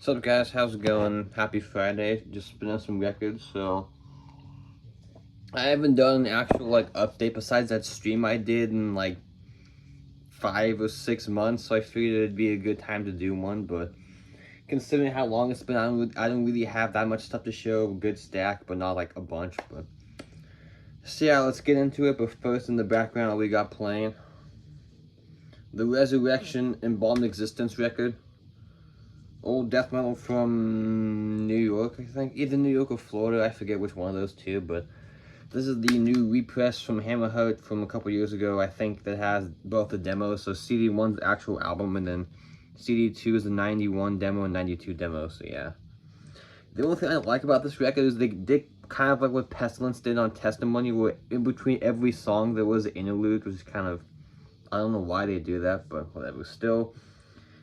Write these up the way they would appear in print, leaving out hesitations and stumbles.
What's up, guys? How's it going? Happy Friday. Just spinning some records. So I haven't done an actual update besides that stream I did in 5 or 6 months, so I figured it'd be a good time to do one. But considering how long it's been, I don't really have that much stuff to show. Good stack, but not like a bunch. But so yeah, let's get into it. But first, in the background, we got playing the Resurrection Embalmed Existence record. Old death metal from New York, I think. Either New York or Florida, I forget which one of those two, but this is the new repress from Hammerheart from a couple years ago, I think, that has both the demos. So CD1's the actual album, and then CD2 is the 91 demo and 92 demo, so yeah. The only thing I like about this record is they did kind of like what Pestilence did on Testimony, where in between every song there was an interlude, which is kind of, I don't know why they do that, but whatever. Still,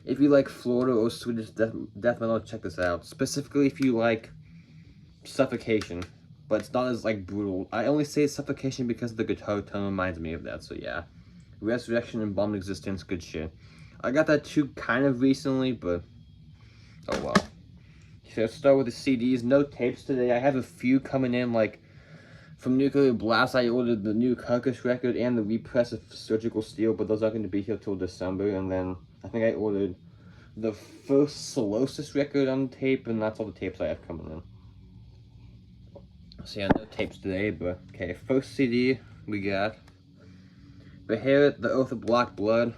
if you like Florida or Swedish death metal, check this out. Specifically if you like Suffocation, but it's not as brutal. I only say Suffocation because the guitar tone reminds me of that, so yeah. Resurrection and Embalmed Existence, good shit. I got that too kind of recently, but oh well. So let's start with the CDs. No tapes today. I have a few coming in, from Nuclear Blast. I ordered the new Carcass record and the repress of Surgical Steel, but those aren't going to be here till December. And then I think I ordered the first Solosis record on tape, and that's all the tapes I have coming in. So yeah, no tapes today, but okay. First CD we got Beherit, The Oath of Black Blood.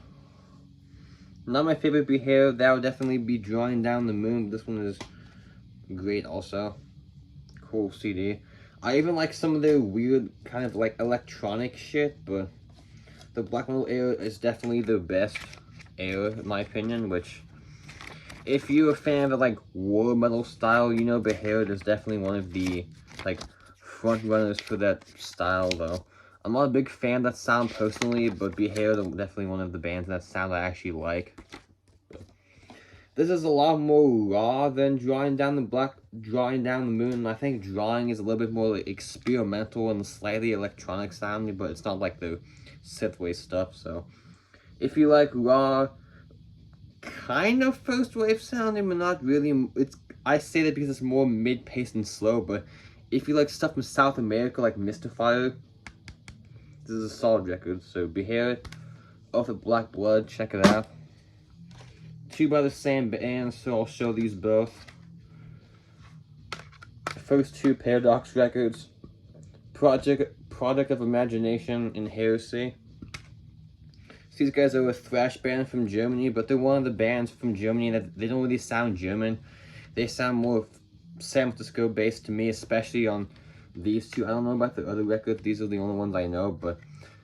Not my favorite Beherit. That would definitely be Drawing Down the Moon. This one is great also. Cool CD. I even like some of their weird kind of electronic shit, but the black metal era is definitely the best era in my opinion, which if you're a fan of the war metal style, you know Beherit is definitely one of the front runners for that style. Though I'm not a big fan of that sound personally, but Beherit is definitely one of the bands that sound I actually like. This is a lot more raw than Drawing Down the Moon. I think Drawing is a little bit more experimental and slightly electronic sounding, but it's not like the synthwave stuff. So if you like raw, kind of first wave sounding, but not really, I say that because it's more mid-paced and slow. But if you like stuff from South America, like Mystifier, this is a solid record. So Beherit, Oath of Black Blood, check it out. Two by the same band, so I'll show these both. First two Paradox records, Product of Imagination and Heresy. So these guys are a thrash band from Germany, but they're one of the bands from Germany that they don't really sound German. They sound more San Francisco based to me, especially on these two. I don't know about the other records, these are the only ones I know, but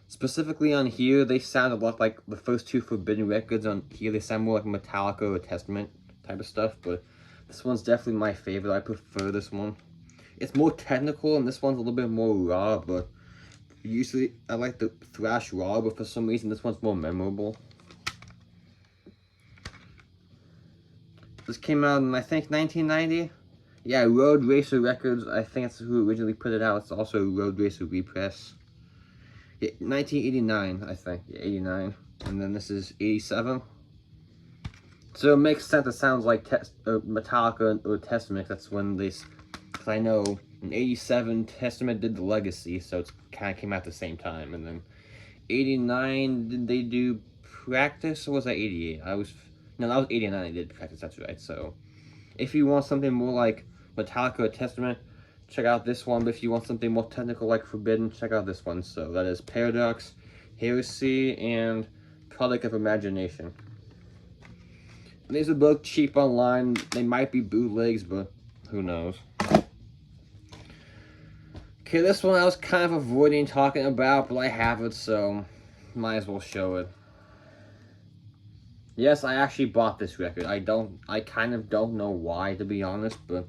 specifically on here, they sound a lot like the first two Forbidden records. On here, they sound more like Metallica or Testament type of stuff, but this one's definitely my favorite. I prefer this one. It's more technical, and this one's a little bit more raw, but usually I like the thrash raw, but for some reason this one's more memorable. This came out in, I think, 1990? Yeah, Road Racer Records. I think that's who originally put it out. It's also Road Racer Repress. Yeah, 1989, I think. Yeah, 89. And then this is 87. So it makes sense. It sounds like Metallica or Testament. That's when they... Because I know in 87, Testament did The Legacy, so it kind of came out at the same time. And then 89, did they do Practice, or was that 88? No, that was 89 they did Practice, that's right. So if you want something more like Metallica or Testament, check out this one. But if you want something more technical like Forbidden, check out this one. So that is Paradox, Heresy, and Product of Imagination. And these are both cheap online. They might be bootlegs, but who knows. Okay, this one I was kind of avoiding talking about, but I have it, so might as well show it. Yes, I actually bought this record. I kind of don't know why, to be honest, but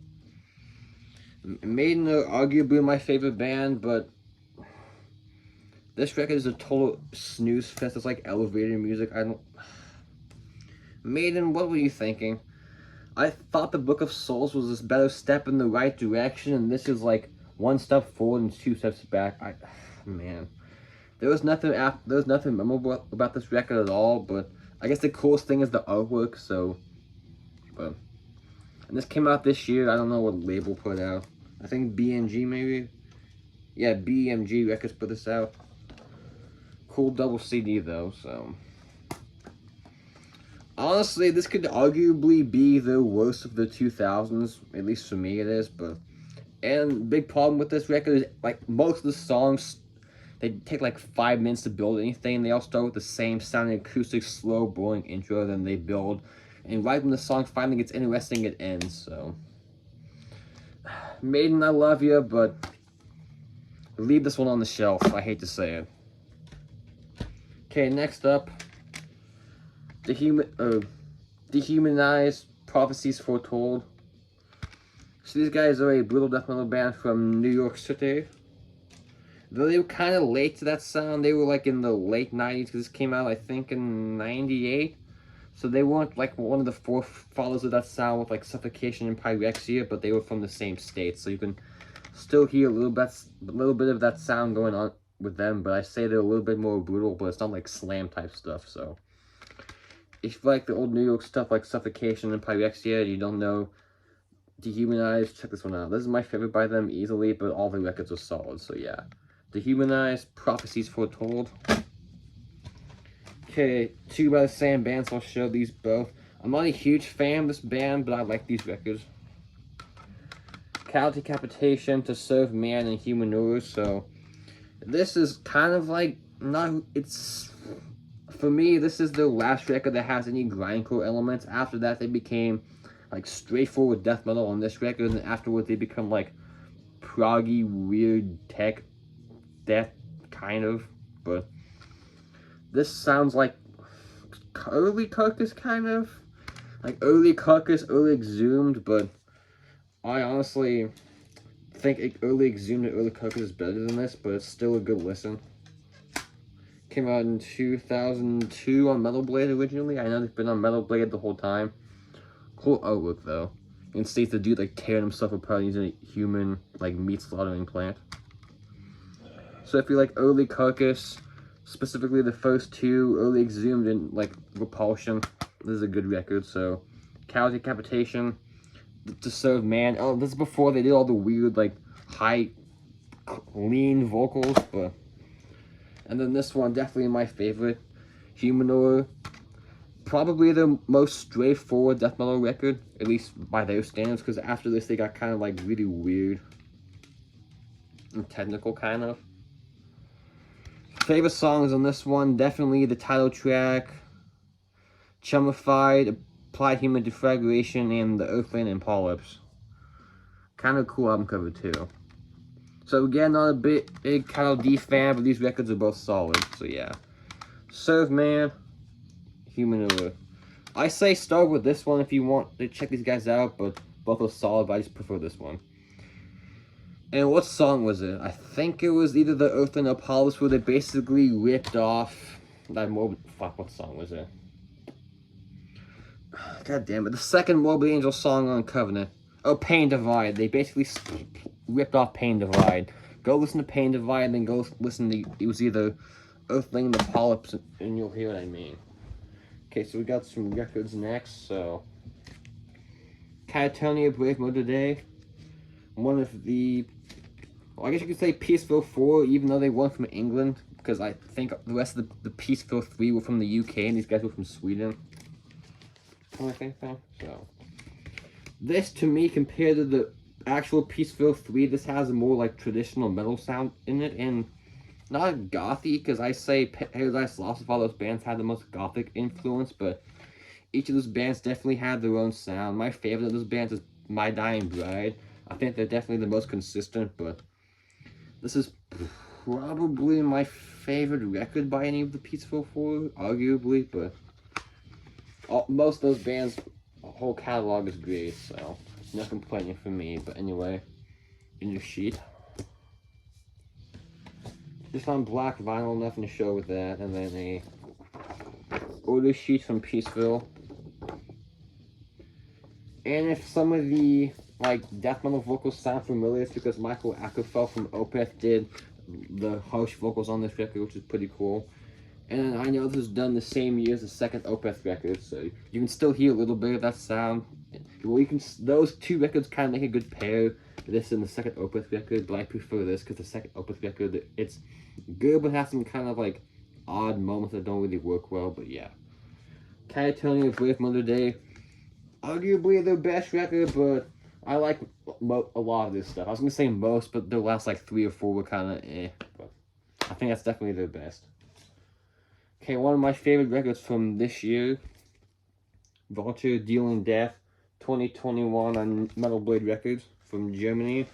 Maiden are arguably my favorite band, but this record is a total snooze fest. It's like elevator music. Maiden, what were you thinking? I thought the Book of Souls was this better step in the right direction, and this is like one step forward and two steps back. Man, there was nothing memorable about this record at all. But I guess the coolest thing is the artwork. So, but And this came out this year. I don't know what label put out. I think BMG maybe? Yeah, BMG Records put this out. Cool double CD though, so. Honestly, this could arguably be the worst of the 2000s. At least for me it is, but. And big problem with this record is, like, most of the songs, they take like 5 minutes to build anything. They all start with the same sounding acoustic, slow, boring intro, then they build. And right when the song finally gets interesting, it ends, so. Maiden, I love you, but leave this one on the shelf. I hate to say it. Okay, next up, Dehumanized, Prophecies Foretold. So these guys are a brutal death metal band from New York City. Though they were kind of late to that sound. They were like in the late 90s, because this came out I think in 98. So they weren't like one of the forefathers of that sound with like Suffocation and Pyrexia, but they were from the same state. So you can still hear a little bit of that sound going on with them, but I say they're a little bit more brutal, but it's not like slam type stuff. So if you like the old New York stuff like Suffocation and Pyrexia, you don't know Dehumanized, check this one out. This is my favorite by them easily, but all the records are solid, so yeah. Dehumanized, Prophecies Foretold. Okay, two by the same band, so I'll show these both. I'm not a huge fan of this band, but I like these records. Decapitation, To Serve Man and Humanoid. So this is kind of like for me, this is the last record that has any grindcore elements. After that, they became like straightforward death metal on this record, and afterwards they become like proggy, weird tech death kind of. But this sounds like early Carcass kind of, like early Carcass, early Exhumed, but I honestly think early Exhumed and early Carcass is better than this, but it's still a good listen. Came out in 2002 on Metal Blade originally. I know it's been on Metal Blade the whole time. Cool artwork though. You can see the dude like tearing himself apart using a human like meat slaughtering plant. So if you like early Carcass, specifically the first two, early Exhumed and like Repulsion, this is a good record. So Cow Decapitation, To Serve Man. Oh, this is before they did all the weird like high lean vocals, but. And then this one, definitely my favorite, Humanoid. Probably the most straightforward death metal record, at least by their standards, because after this they got kind of like really weird and technical kind of. Favorite songs on this one, definitely the title track, Chummified, Applied Human Deflagration, and the Earthling and Polyps. Kind of cool album cover too. So again, not a big Kyle D fan, but these records are both solid, so yeah. Serve Man, Humanoid. I say start with this one if you want to check these guys out, but both are solid, but I just prefer this one. And what song was it? I think it was either the Earthling or Polyps, where they basically ripped off that Morbid... Fuck, what song was it? God damn it. The second Morbid Angel song on Covenant. Oh, Pain Divide. They basically ripped off Pain Divide. Go listen to Pain Divide, then go listen to... It was either Earthling or Polyps, and you'll hear what I mean. Okay, so we got some records next, so... Catatonia, Brave Murder Day. One of the... Well, I guess you could say Peaceville 4, even though they weren't from England, because I think the rest of the Peaceville 3 were from the UK, and these guys were from Sweden. I think so. So, this to me, compared to the actual Peaceville 3, this has a more like traditional metal sound in it, and not gothy, because I say Paradise Lost of all those bands had the most gothic influence, but each of those bands definitely had their own sound. My favorite of those bands is My Dying Bride. I think they're definitely the most consistent, but this is probably my favorite record by any of the Peaceville 4, arguably, but most of those bands' whole catalog is great, so no complaining from me. But anyway, in your sheet, just on black vinyl, nothing to show with that, and then a order sheet from Peaceville. And if some of the like death metal vocals sound familiar, it's because Michael Ackerfeld from Opeth did the harsh vocals on this record, which is pretty cool. And I know this was done the same year as the second Opeth record, so you can still hear a little bit of that sound. It well, those two records kind of make a good pair. This and the second Opeth record, but I prefer this because the second Opeth record, it's good, but has some kind of like odd moments that don't really work well. But yeah, Catatonia, Brave Mother Day, arguably their best record, but I like a lot of this stuff. I was gonna say most, but the last like 3 or 4 were kind of eh. But I think that's definitely their best. Okay, one of my favorite records from this year, Vulture, Dealing Death, 2021 on Metal Blade Records from Germany.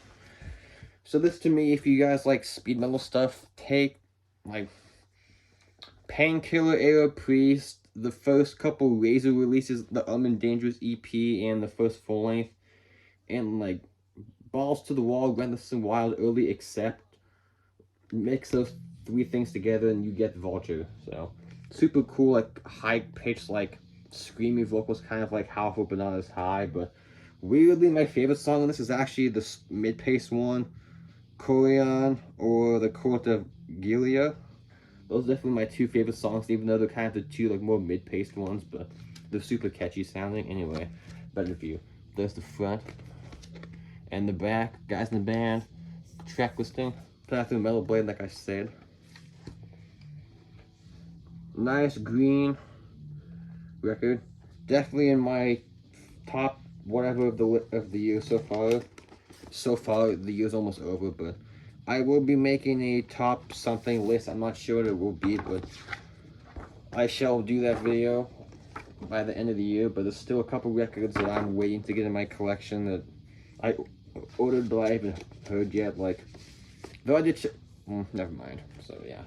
So this to me, if you guys like speed metal stuff, take like Painkiller Era Priest, the first couple Razor releases, the Dangerous EP, and the first full length, and like Balls to the Wall, Relentless and Wild, Early Accept. Mix those 3 things together and you get Vulture. So super cool, like high pitched, like screamy vocals, kind of like powerful but not as high. But weirdly, my favorite song on this is actually the mid-paced one, Corian or the Court of Gilia. Those are definitely my 2 favorite songs, even though they're kind of the 2 like more mid-paced ones, but they're super catchy sounding. Anyway, better view. There's the front and the back, guys in the band, track listing, put out through Metal Blade like I said. Nice green record, definitely in my top whatever of the year so far. So far, the year's almost over, but I will be making a top something list. I'm not sure what it will be, but I shall do that video by the end of the year. But there's still a couple records that I'm waiting to get in my collection that I ordered but I haven't heard yet. Like, though I did never mind. So yeah,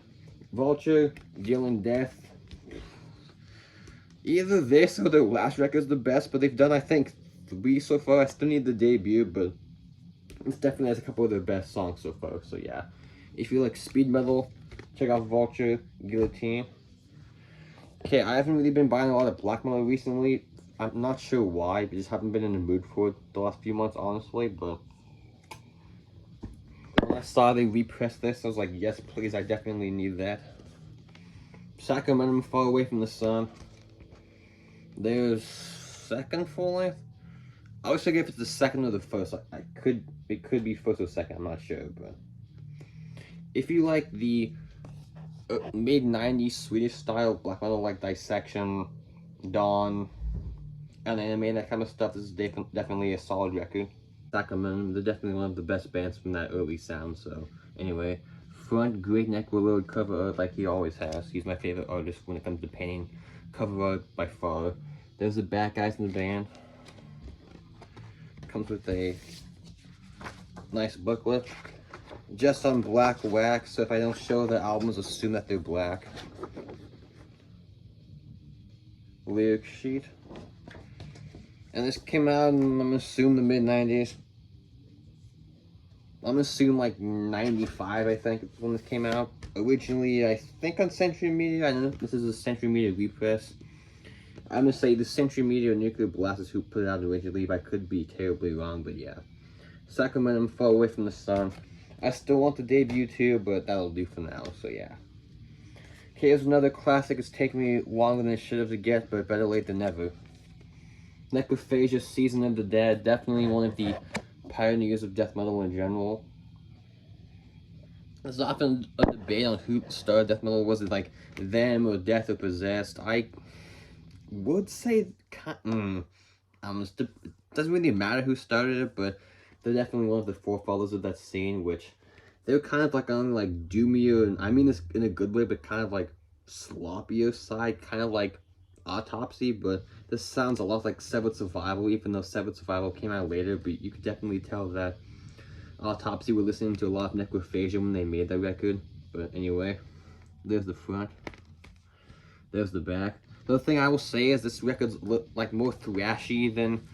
Vulture, Dealing Death. Either this or their last record's the best, but they've done, I think, 3 so far. I still need the debut, but it's definitely has a couple of their best songs so far. So yeah, if you like speed metal, check out Vulture, Guillotine. Okay, I haven't really been buying a lot of black metal recently. I'm not sure why, but just haven't been in the mood for it the last few months, honestly. But when I saw they repressed this, I was like, yes, please, I definitely need that. Sacramentum, Far Away from the Sun. There's second full length. I always forget if it's the second or the first. It could be first or second. I'm not sure, but if you like the mid-90s Swedish style black metal, like Dissection, Dawn, and Anime, that kind of stuff, this is definitely a solid record. Sacrament, they're definitely one of the best bands from that early sound. So anyway, front, great neck reload, cover art like he always has. He's my favorite artist when it comes to painting cover art by far. There's the back, guys in the band. Comes with a nice booklet, just on black wax, so if I don't show the albums, assume that they're black. Lyric sheet, and this came out in, I'm gonna assume, the mid-90s. I'm gonna assume like 95, I think, when this came out. Originally, I think on Century Media. I know this is a Century Media repress. I'm gonna say the Century Media or Nuclear Blast is who put it out originally, but I could be terribly wrong, but yeah. Sacramentum, Far Away from the Sun. I still want the debut too, but that'll do for now, so yeah. Okay, here's another classic. It's taken me longer than it should have to get, but better late than never. Necrophagia, Season of the Dead. Definitely one of the pioneers of death metal in general. There's often a debate on who started death metal. Was it like them or Death or Possessed? I would say it doesn't really matter who started it, but they're definitely one of the forefathers of that scene, which they're kind of like on like doomier, and I mean this in a good way, but kind of like sloppier side, kind of like Autopsy, but this sounds a lot like Severed Survival, even though Severed Survival came out later, but you could definitely tell that Autopsy were listening to a lot of Necrophagia when they made that record. But anyway, there's the front, there's the back. The other thing I will say is this record's like more thrashy than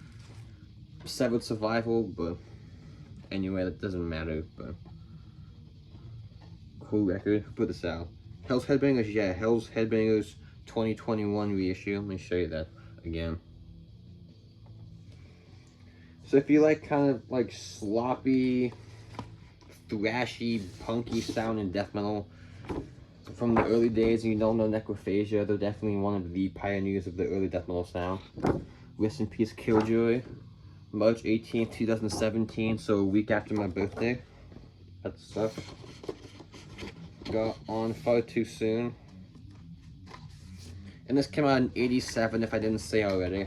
Severed Survival, but anyway, that doesn't matter. But cool record. Put this out. Hell's Headbangers, yeah, Hell's Headbangers 2021 reissue. Let me show you that again. So if you like kind of like sloppy, thrashy, punky sound in death metal from the early days, and you don't know Necrophagia, they're definitely one of the pioneers of the early death metal sound. Rest in peace, Killjoy. March 18th, 2017, so a week after my birthday. That sucks. Got on far too soon. And this came out in 87, if I didn't say already.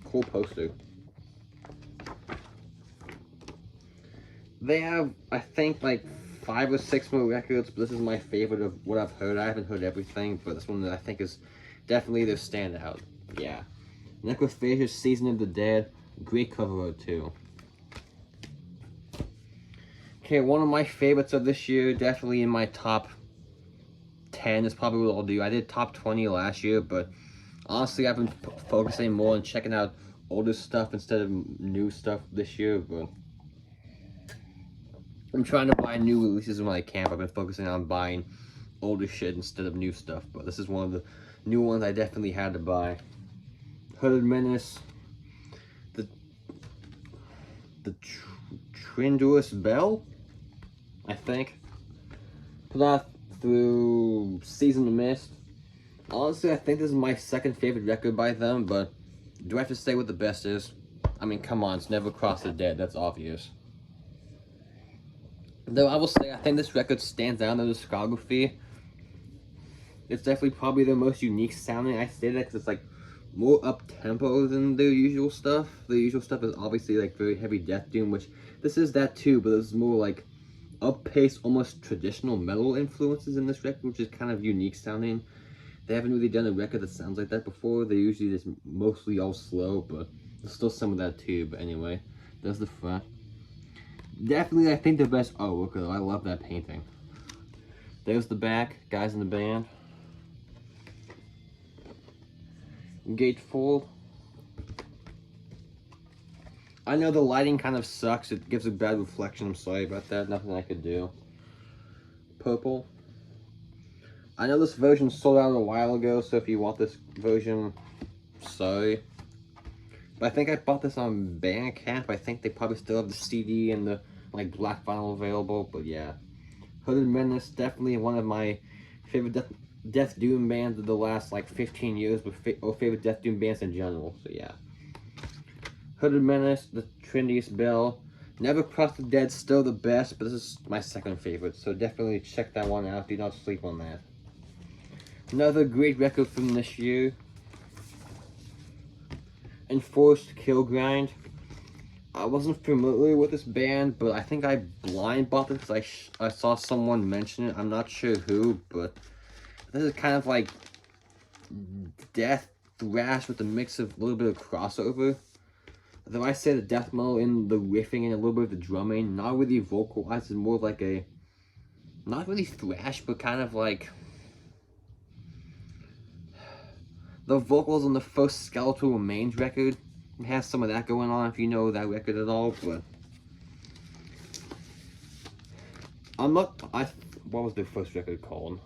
Cool poster. They have, I think, like 5 or 6 more records, but this is my favorite of what I've heard. I haven't heard everything, but this one that I think is definitely their standout. Yeah. Necrophagia, Season of the Dead. Great cover art, too. Okay, one of my favorites of this year, definitely in my top 10 is probably what I'll do. I did top 20 last year, but honestly, I've been focusing more on checking out older stuff instead of new stuff this year, but I'm trying to buy new releases when I can. I've been focusing on buying older shit instead of new stuff, but this is one of the new ones I definitely had to buy. Hooded Menace, the Trindulous Bell, I think. Put out through Season of Mist. Honestly, I think this is my second favorite record by them, but do I have to say what the best is? I mean, come on, it's Never Cross the Dead, that's obvious. Though I will say, I think this record stands out in the discography. It's definitely probably the most unique sounding. I say that because it's like more up-tempo than their usual stuff. The usual stuff is obviously like very heavy death doom, which this is that too, but this is more like up-paced, almost traditional metal influences in this record, which is kind of unique sounding. They haven't really done a record that sounds like that before. They're usually just mostly all slow, but there's still some of that too. But anyway, there's the front. Definitely, I think the best artwork though. I love that painting. There's the back, guys in the band. Gatefold. I know the lighting kind of sucks. It gives a bad reflection. I'm sorry about that. Nothing I could do. Purple. I know this version sold out a while ago, so if you want this version, sorry. But I think I bought this on Bandcamp. I think they probably still have the CD and the like black vinyl available, but yeah. Hooded Menace, definitely one of my favorite death doom bands of the last like 15 years, or favorite death doom bands in general, so yeah. Hooded Menace, the Trindulous Bell. Never Cross the Dead, still the best, but this is my second favorite, so definitely check that one out. Do not sleep on that. Another great record from this year. Enforced Kill Grind. I wasn't familiar with this band, but I think I blind bought this because I saw someone mention it. I'm not sure who, but this is kind of like death thrash with a mix of a little bit of crossover. Though I say the death metal in the riffing and a little bit of the drumming, not really vocalized, it's more of like a, not really thrash, but kind of like the vocals on the first Skeletal Remains record. It has some of that going on if you know that record at all, but what was their first record called?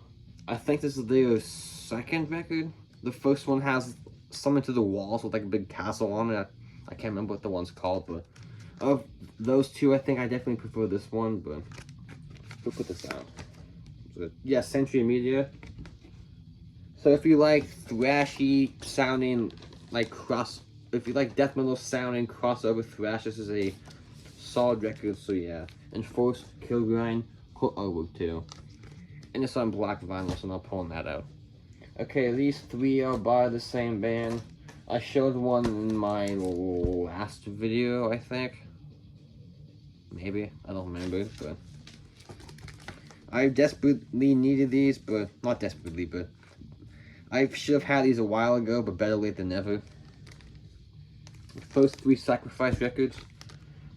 I think this is their second record. The first one has Summon to the Walls with like a big castle on it. I can't remember what the one's called, but of those two, I think I definitely prefer this one, but who put this out? Yeah, Century Media. So if you like thrashy sounding, like if you like death metal sounding crossover thrash, this is a solid record, so yeah. Enforced Kill Grind, cool artwork too. And it's on black vinyl, so I'm not pulling that out. Okay, these three are by the same band. I showed one in my last video, I think. Maybe, I don't remember, but I desperately needed these, but not desperately, but I should have had these a while ago, but better late than never. The first three Sacrifice records,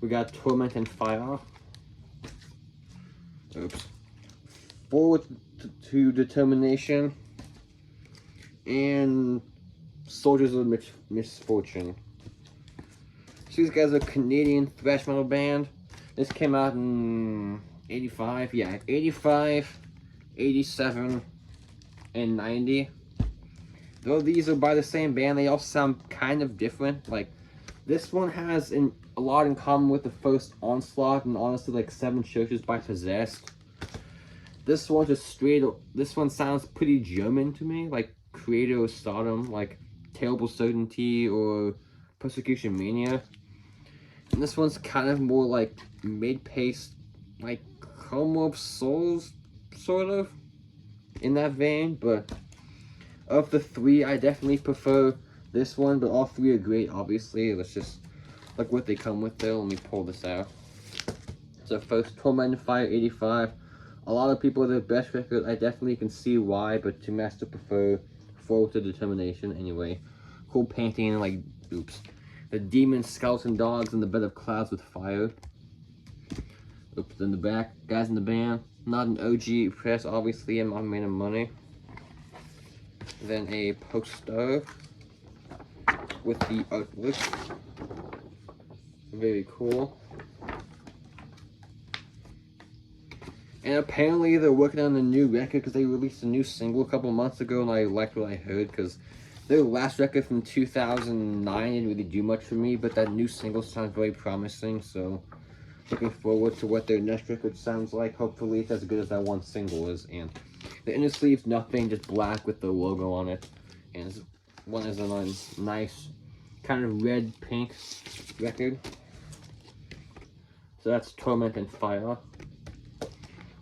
we got Torment and Fire. Oops. Forward to Determination. And Soldiers of Misfortune. So these guys are a Canadian thrash metal band. This came out in 85, yeah, 85, 87, and 90. Though these are by the same band, they all sound kind of different. Like, this one has a lot in common with the first Onslaught, and honestly, like 7 Churches by Possessed. This one just this one sounds pretty German to me, like Creator of Sodom, like Terrible Certainty, or Persecution Mania. And this one's kind of more like mid-paced, like Home of Souls, sort of, in that vein. But of the three, I definitely prefer this one, but all three are great, obviously. Let's just look what they come with there. Let me pull this out. So first, Torment Fire 85. A lot of people are their best record. I definitely can see why, but to me, I still prefer Forward to Determination anyway. Cool painting, like, oops. The Demon Skeleton Dogs in the Bed of Clouds with Fire. Oops, in the back, Guys in the Band. Not an OG press, obviously, and I'm made of money. Then a poster with the artwork. Very cool. And apparently they're working on a new record because they released a new single a couple months ago, and I liked what I heard because their last record from 2009 didn't really do much for me, but that new single sounds very promising, so looking forward to what their next record sounds like. Hopefully it's as good as that one single is. And the inner sleeve's nothing, just black with the logo on it. And this one is a nice kind of red-pink record. So that's Torment and Fire.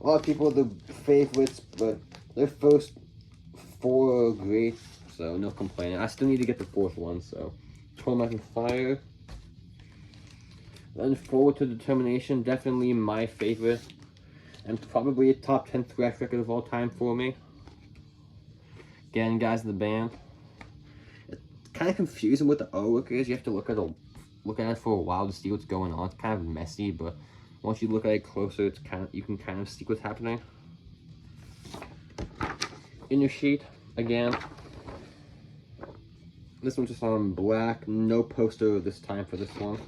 A lot of people are the favorites, but their first four are great, so no complaining. I still need to get the fourth one, so Torment and Fire. Then Forward to Determination, definitely my favorite, and probably a top 10 thrash record of all time for me. Again, Guys in the Band. It's kind of confusing what the artwork is. You have to look at it for a while to see what's going on. It's kind of messy, but once you look at it closer, it's you can kind of see what's happening. Inner sheet again. This one's just on black, no poster this time for this one.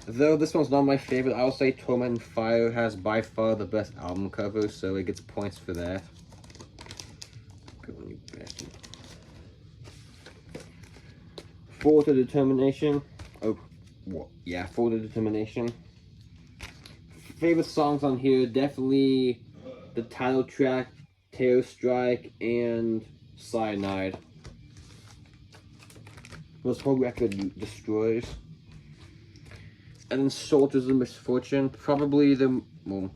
Though this one's not my favorite, I will say Torment and Fire has by far the best album cover, so it gets points for that. Forward to Determination. Oh, well, yeah, Forward to Determination. Favorite songs on here, definitely the title track, Terror Strike, and Cyanide. This whole record destroys. And then Soldiers of Misfortune, probably the, well,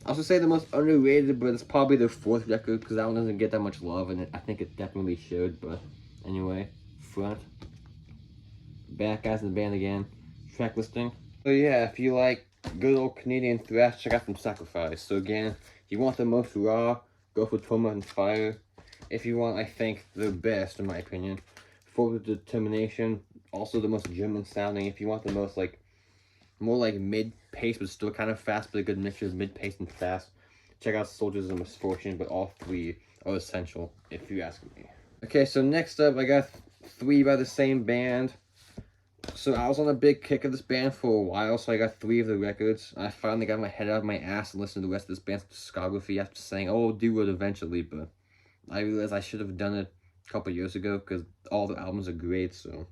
I was gonna say the most underrated, but it's probably their fourth record, because that one doesn't get that much love, and I think it definitely should, but anyway, front. Back, Guys in the Band again. Track listing. So yeah, if you like good old Canadian thrash, check out some Sacrifice. So again, if you want the most raw, go for Torment and Fire. If you want, I think, the best, in my opinion, Forward to Determination. Also the most German sounding. If you want the most, like, more like mid-paced, but still kind of fast, but a good mixture of mid-paced and fast, check out Soldiers of Misfortune, but all three are essential, if you ask me. Okay, so next up, I got three by the same band. So I was on a big kick of this band for a while, so I got three of the records. I finally got my head out of my ass and listened to the rest of this band's discography after saying, oh, I'll do it eventually, but I realized I should have done it a couple years ago, because all the albums are great, so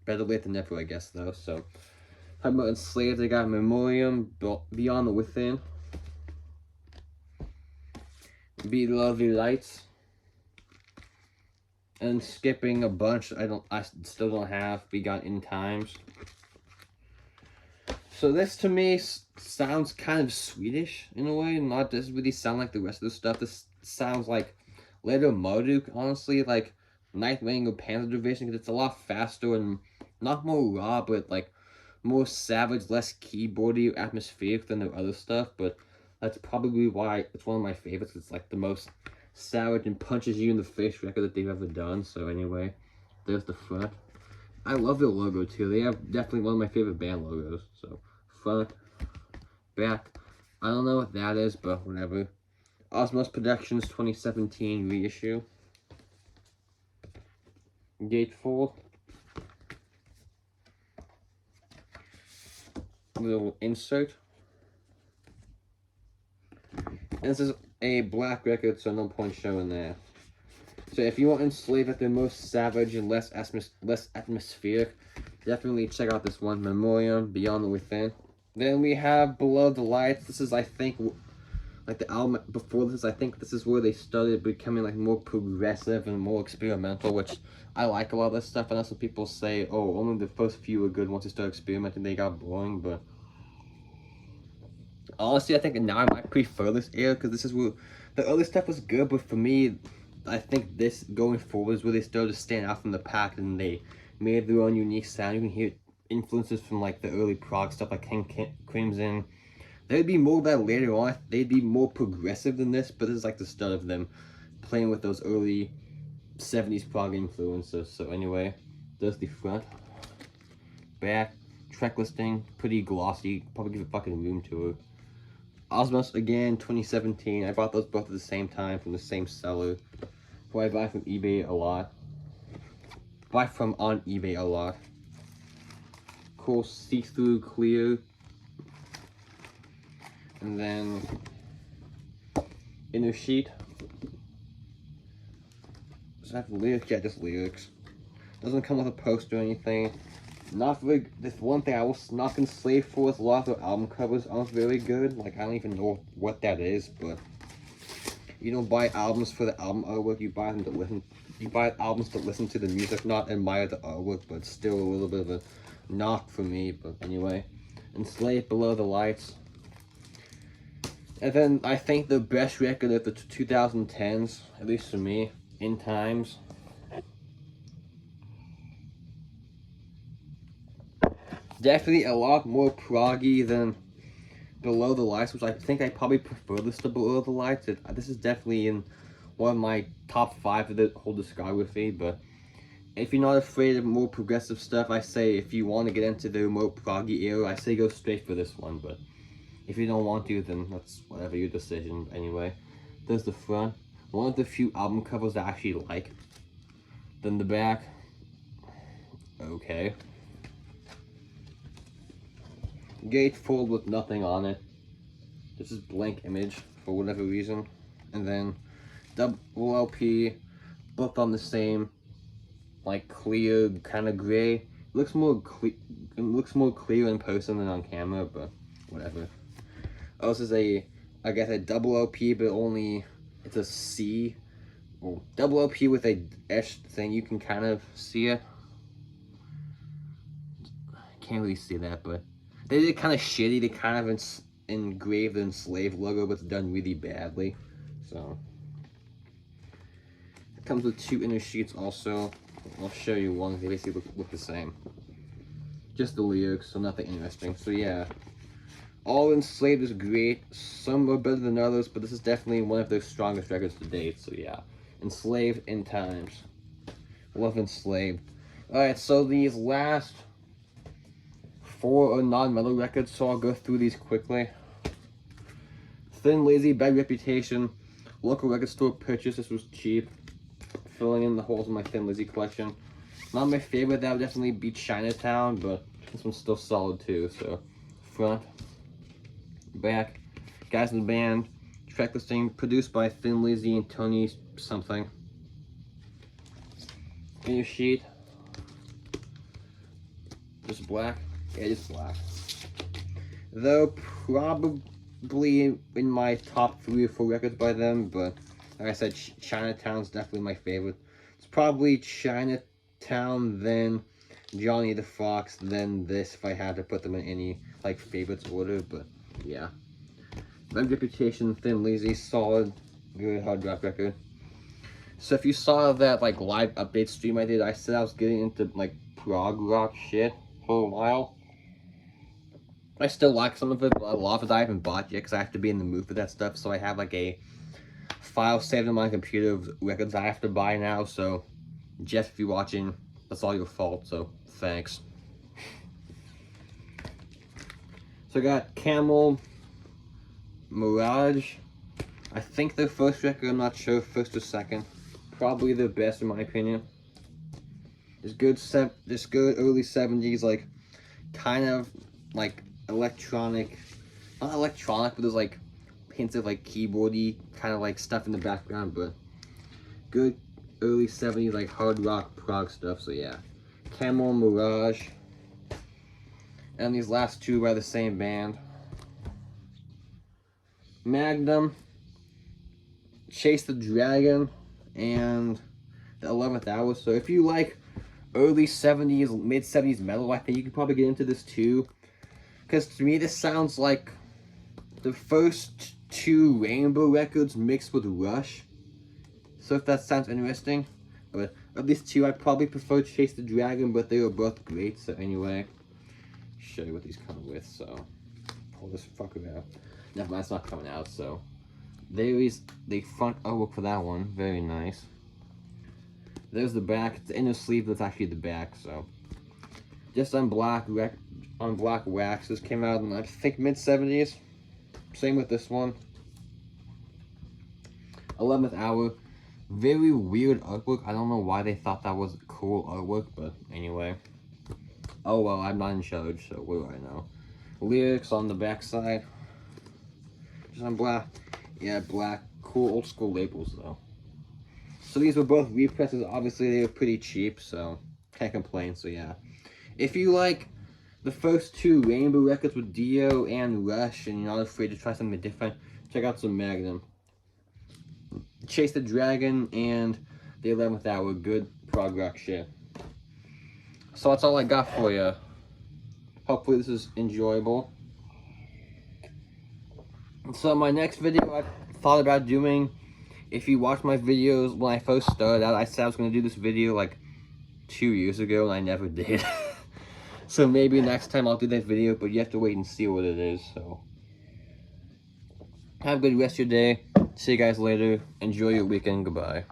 better late than never, I guess, though. So talking about Enslaved, I got Memoriam, Beyond the Within, Be Lovely Lights, and skipping a bunch I still don't have, we got In Times. So this to me sounds kind of Swedish in a way, doesn't really sound like the rest of the stuff. This sounds like later Marduk, honestly, like Nightwing or Panzer Division, because it's a lot faster and not more raw, but like more savage, less keyboardy or atmospheric than their other stuff. But that's probably why it's one of my favorites. It's like the most savage and punches you in the face record that they've ever done. So anyway, there's the front. I love their logo too. They have definitely one of my favorite band logos. So front, back, I don't know what that is, but whatever. Osmos Productions 2017 reissue. Gatefold. Little insert. And this is a black record, so no point showing that. So if you want Enslaved at their most savage and less atmospheric, definitely check out this one, Memoriam, Beyond the Within. Then we have Below the Lights. This is, I think, like the album before this, I think this is where they started becoming like more progressive and more experimental, which I like a lot of this stuff. I know some people say, oh, only the first few were good, once they started experimenting they got boring, but honestly I think now I might prefer this era, because this is where the early stuff was good, but for me, I think this going forward is where they started to stand out from the pack and they made their own unique sound. You can hear influences from like the early prog stuff like King Crimson. There'd be more of that later on. They'd be more progressive than this, but this is like the start of them playing with those early 70s prog influences. So anyway, there's the front. Back, track listing, pretty glossy, probably give a fucking room to it. Osmos, again, 2017. I bought those both at the same time from the same seller, who I buy from eBay a lot. Buy from on eBay a lot. Cool see-through clear. And then inner sheet. Does it have lyrics? Yeah, just lyrics. Doesn't come with a poster or anything. Not very. This one thing I was not Enslaved for is a lot of their album covers aren't very good. Like, I don't even know what that is, but you don't buy albums for the album artwork. You buy them to listen. You buy albums to listen to the music, not admire the artwork. But still a little bit of a knock for me. But anyway, Enslaved, Below the Lights. And then I think the best record of the 2010s, at least for me, In Times. Definitely a lot more proggy than Below the Lights, which I think I probably prefer this to Below the Lights. This is definitely in one of my top 5 of the whole discography, but if you're not afraid of more progressive stuff, I say if you want to get into the more proggy era, I say go straight for this one, but if you don't want to, then that's whatever your decision. Anyway, there's the front. One of the few album covers I actually like. Then the back. Okay. Gatefold with nothing on it. This is blank image for whatever reason. And then double LP, both on the same, like clear kind of gray. It looks more clear in person than on camera, but whatever. Oh, this is I guess a double LP, but only it's a C. Well, double LP with a S thing. You can kind of see it. Can't really see that, but they did kind of shitty. They kind of engraved the Enslaved logo, but it's done really badly. So it comes with 2 inner sheets also. I'll show you one. They basically look the same. Just the lyrics, so nothing interesting. So yeah, all Enslaved is great. Some are better than others, but this is definitely one of their strongest records to date. So yeah, Enslaved, In Times. Love Enslaved. Alright, so these last 4 are non-metal records, so I'll go through these quickly. Thin Lizzy, Bad Reputation. Local record store purchase. This was cheap. Filling in the holes in my Thin Lizzy collection. Not my favorite, that would definitely be Chinatown, but this one's still solid too. So, front, back, guys in the band, track listing, produced by Thin Lizzy and Tony something. Inner sheet, just black. Yeah, just black. Though probably in my top 3 or 4 records by them, but like I said, Chinatown's definitely my favorite. It's probably Chinatown, then Johnny the Fox, then this, if I had to put them in any like favorites order. But yeah, Bad Reputation, Thin Lizzy, solid, good hard rock record. So if you saw that like live update stream I did, I said I was getting into like prog rock shit for a while. I still like some of it, but a lot of it I haven't bought yet because I have to be in the mood for that stuff. So I have like a file saved on my computer of records I have to buy now. So Jeff, if you're watching, that's all your fault, so thanks. So I got Camel, Mirage. I think their first record, I'm not sure, first or second. Probably the best in my opinion. It's good, this good early 70s, like, kind of, like, electronic, not electronic, but there's, like, hints of, like, keyboardy, kind of, like, stuff in the background, but good early 70s, like, hard rock, prog stuff, so yeah. Camel, Mirage. And these last 2 by the same band. Magnum, Chase the Dragon, and the 11th Hour. So if you like early 70s, mid 70s metal, I think you could probably get into this too. Because to me, this sounds like the first two Rainbow records mixed with Rush. So if that sounds interesting, but of these two, I probably prefer Chase the Dragon, but they were both great. So anyway, show you what these come with. So pull this fucker out. Never mind, it's not coming out. So there is the front artwork for that one. Very nice. There's the back. The inner sleeve that's actually the back. So just on black wax. This came out in I think mid 70s. Same with this one. 11th Hour. Very weird artwork. I don't know why they thought that was cool artwork, but anyway. Oh well, I'm not in charge, so what do I know? Lyrics on the back side. Just on black. Yeah, black. Cool old school labels though. So these were both represses. Obviously they were pretty cheap, so can't complain. So yeah. If you like the first two Rainbow records with Dio and Rush and you're not afraid to try something different, check out some Magnum. Chase the Dragon and the 11th Hour, good prog rock shit. So that's all I got for you. Hopefully this is enjoyable. So my next video I thought about doing, if you watch my videos when I first started out, I said I was going to do this video like 2 years ago and I never did. So maybe next time I'll do that video, but you have to wait and see what it is. So have a good rest of your day. See you guys later. Enjoy your weekend. Goodbye.